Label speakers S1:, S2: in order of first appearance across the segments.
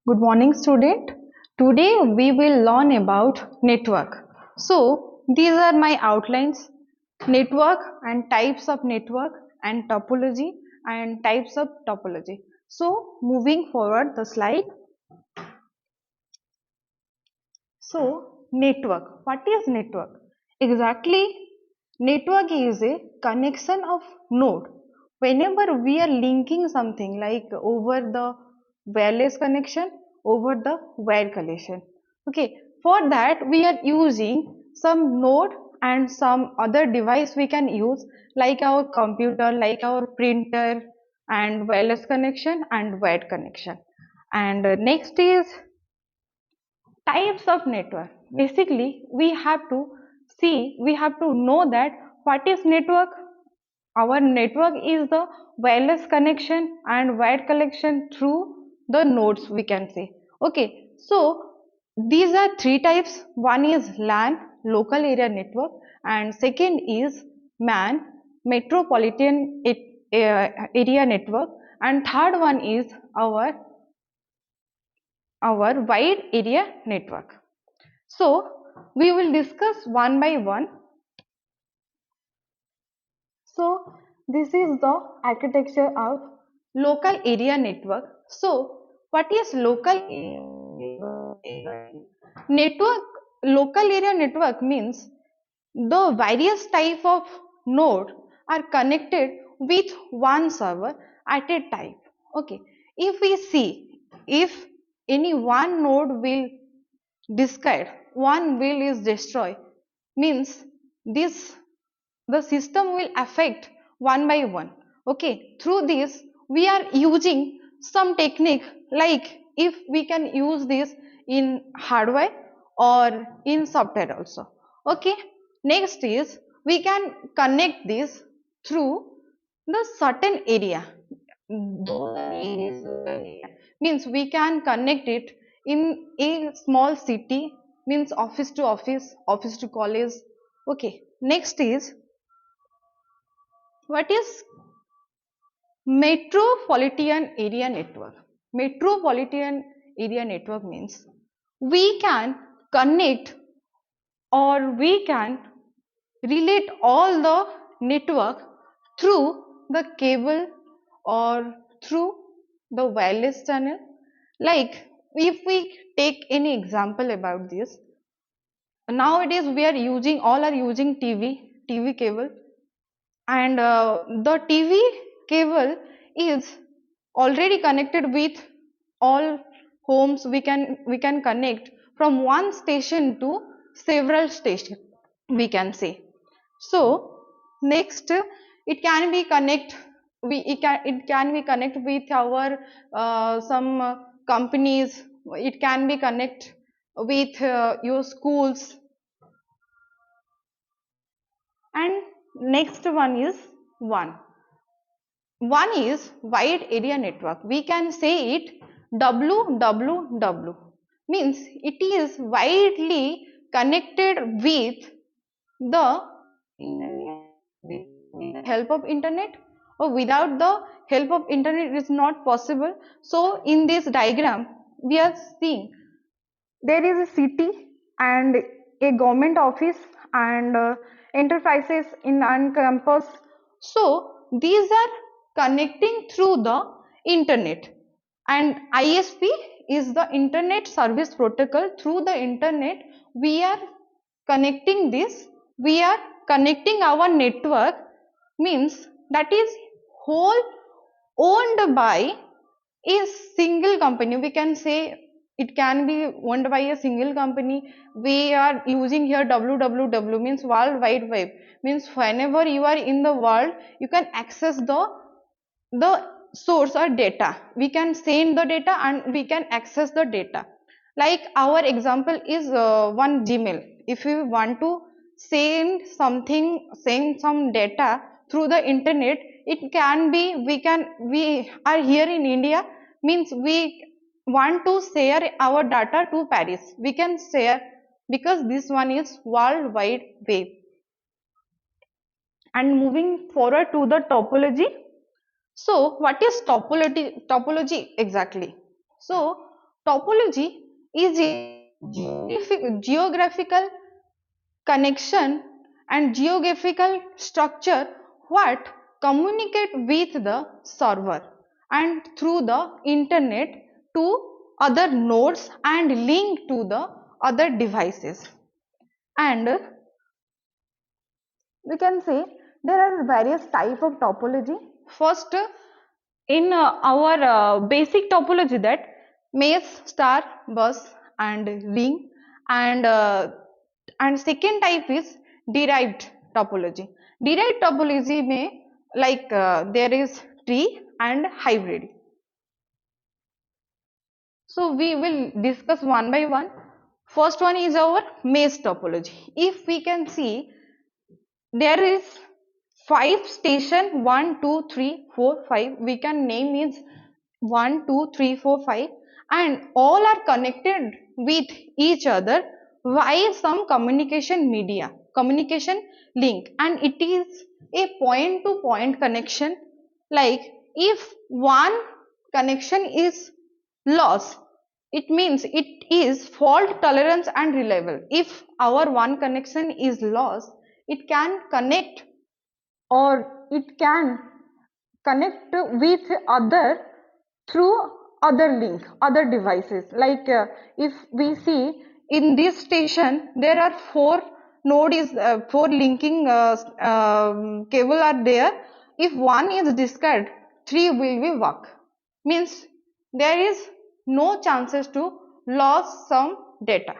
S1: Good morning, student. Today we will learn about network. So these are my outlines: network and types of network, and topology and types of topology. So moving forward the slide. So network. What is network? Exactly, network is a connection of node. Whenever we are linking something like over the wireless connection, over the wired connection. Okay, for that we are using some node and some other device we can use like our computer, like our printer, and wireless connection and wired connection. And next is types of network. Basically we have to know that what is network. Our network is the wireless connection and wired connection through the nodes, we can say. Okay, so these are three types. One is LAN, local area network, and second is MAN, metropolitan area network, and third one is our wide area network. So we will discuss one by one. So this is the architecture of local area network. So what is local network? Local area network means the various type of node are connected with one server at a time. Okay, if we see, if any one node will discard, one will is destroyed, means this the system will affect one by one. Okay, through this we are using some technique, like if we can use this in hardware or in software also. Okay, next is we can connect this through the certain area. Means we can connect it in a small city, means office to office, office to college. Okay, next is what is metropolitan area network? Metropolitan area network means we can connect, or we can relate all the network through the cable or through the wireless channel. Like if we take any example about this, nowadays we are using, all are using TV cable, and the TV cable is already connected with all homes. We can connect from one station to several stations, we can say. So next, it can be connect, it can be connect with our some companies. It can be connect with your schools. And next one is one. One is wide area network. We can say it WWW, means it is widely connected with the help of internet, or without the help of internet it is not possible. So in this diagram we are seeing there is a city and a government office and enterprises in on campus. So these are connecting through the internet, and ISP is the internet service protocol. Through the internet we are connecting this, we are connecting our network, means that is whole owned by a single company, we can say. It can be owned by a single company. We are using here WWW, means world wide web, means whenever you are in the world you can access the source or data. We can send the data and we can access the data. Like our example is one Gmail. If we want to send some data through the internet, it can be, we are here in India, means we want to share our data to Paris, we can share, because this one is world wide web. And moving forward to the topology. So what is topology exactly? So Topology is a geographical connection and geographical structure what communicate with the server and through the internet to other nodes and link to the other devices. And we can say there are various type of topology. First, in our basic topology, that maze, star, bus and ring, and second type is derived topology. Derived topology may like there is tree and hybrid. So we will discuss one by one. First one is our maze topology. If we can see, there is 5 station, 1 2 3 4 5. We can name is 1 2 3 4 5, and all are connected with each other via some communication media, communication link, and it is a point to point connection. Like if one connection is lost, it means it is fault tolerance and reliable. If our one connection is lost, it can connect, or it can connect with other through other link, other devices. Like if we see in this station, there are 4 node is 4 linking cable are there. If one is discarded, 3 will be work. Means there is no chances to lose some data.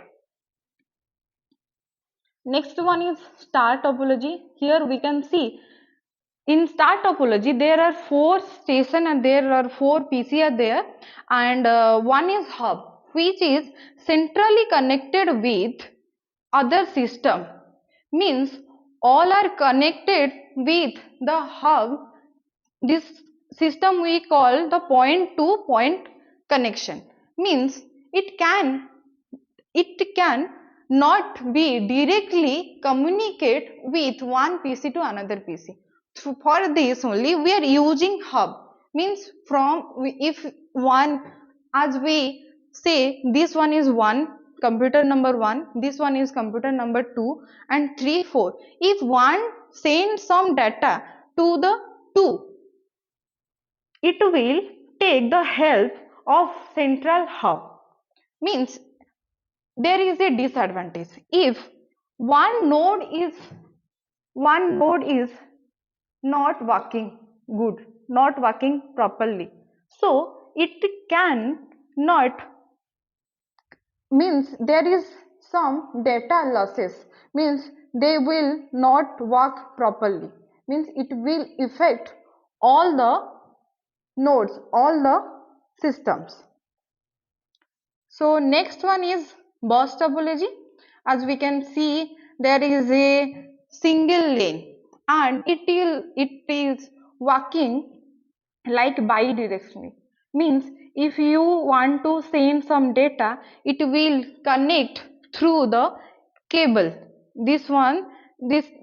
S1: Next one is star topology. Here we can see in star topology there are 4 station and there are 4 PC are there, and one is hub which is centrally connected with other system. Means all are connected with the hub. This system we call the point to point connection. Means it can not be directly communicate with one PC to another PC. So for this only we are using hub. Means if one, as we say, this one is one computer number 1, this one is computer number 2 and 3 4. If one sends some data to the 2, it will take the help of central hub. Means there is a disadvantage if one node is not working good, not working properly, so it can not, means there is some data losses, means they will not work properly, means it will affect all the nodes, all the systems. So next one is bus topology. As we can see, there is a single lane and it is working like bidirectionally. Means if you want to send some data, it will connect through the cable. This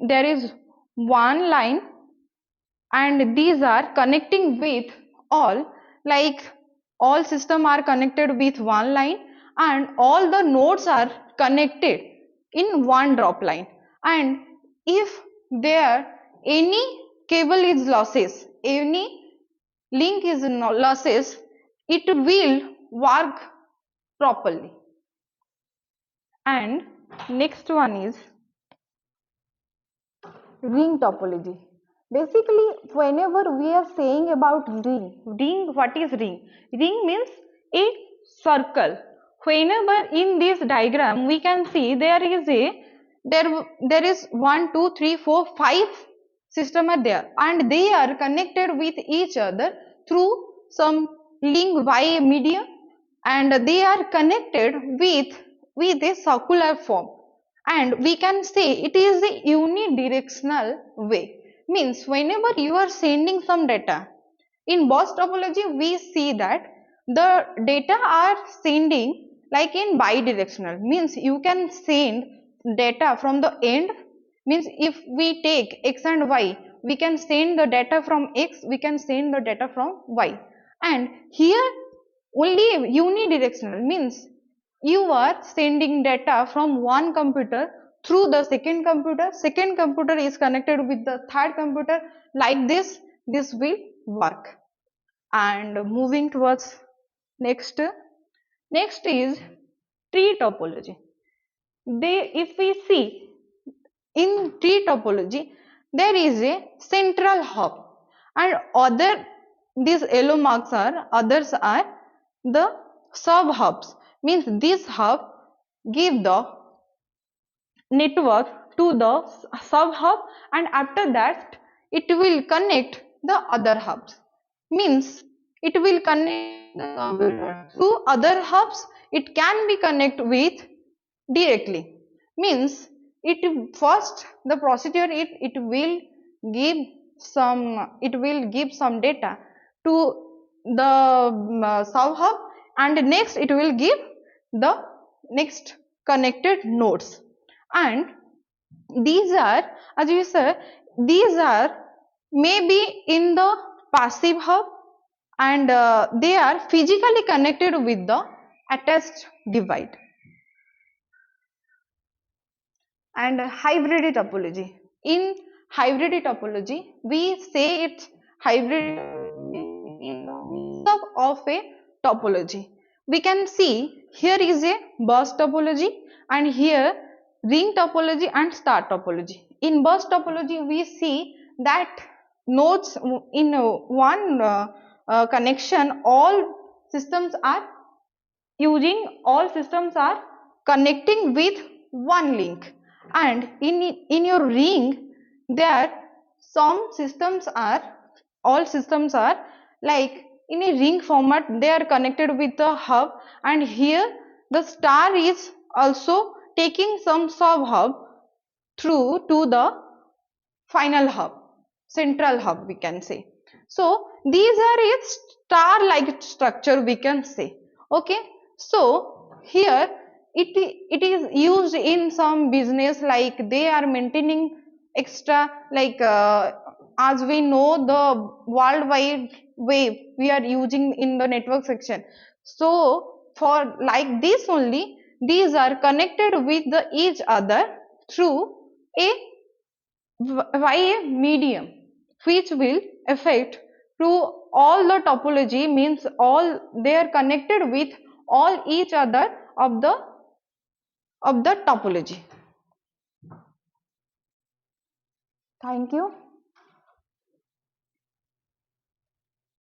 S1: there is one line and these are connecting with all, like all system are connected with one line and all the nodes are connected in one drop line, and if there any cable is losses, any link is losses, it will work properly. And next one is ring topology. Basically, whenever we are saying about ring, what is ring? Ring means a circle. Whenever in this diagram we can see there is 1 2 3 4 5 system are there and they are connected with each other through some link by a medium, and they are connected with a circular form, and we can say it is a unidirectional way. Means whenever you are sending some data in bus topology, we see that the data are sending like in bidirectional. Means you can send data from the end. Means if we take x and y, we can send the data from x, we can send the data from y, and here only unidirectional, means you are sending data from one computer through the second computer is connected with the third computer, like this will work. And moving towards next is tree topology. If we see in tree topology, there is a central hub, and other these yellow marks are others are the sub hubs, means this hub give the network to the sub hub, and after that it will connect the other hubs, means it will connect the computer to other hubs. It can be connect with directly, means it first the procedure it will give some data to the sub hub, and next it will give the next connected nodes. And these are, as you said, these are maybe in the passive hub, and they are physically connected with the attached divide. And hybrid topology, in hybrid topology we say it's hybrid of a topology. We can see here is a bus topology, and here ring topology and star topology. In bus topology we see that nodes in one connection, all systems are connecting with one link, and in your ring there some systems are, all systems are like in a ring format, they are connected with the hub, and here the star is also taking some sub hub through to the final hub, central hub we can say. So these are a star like structure we can say. Okay, so here it is used in some business, like they are maintaining extra, like as we know the world wide wave we are using in the network section. So for like this only, these are connected with the each other through a by a medium which will affect to all the topology, means all they are connected with all each other of the topology. Thank you.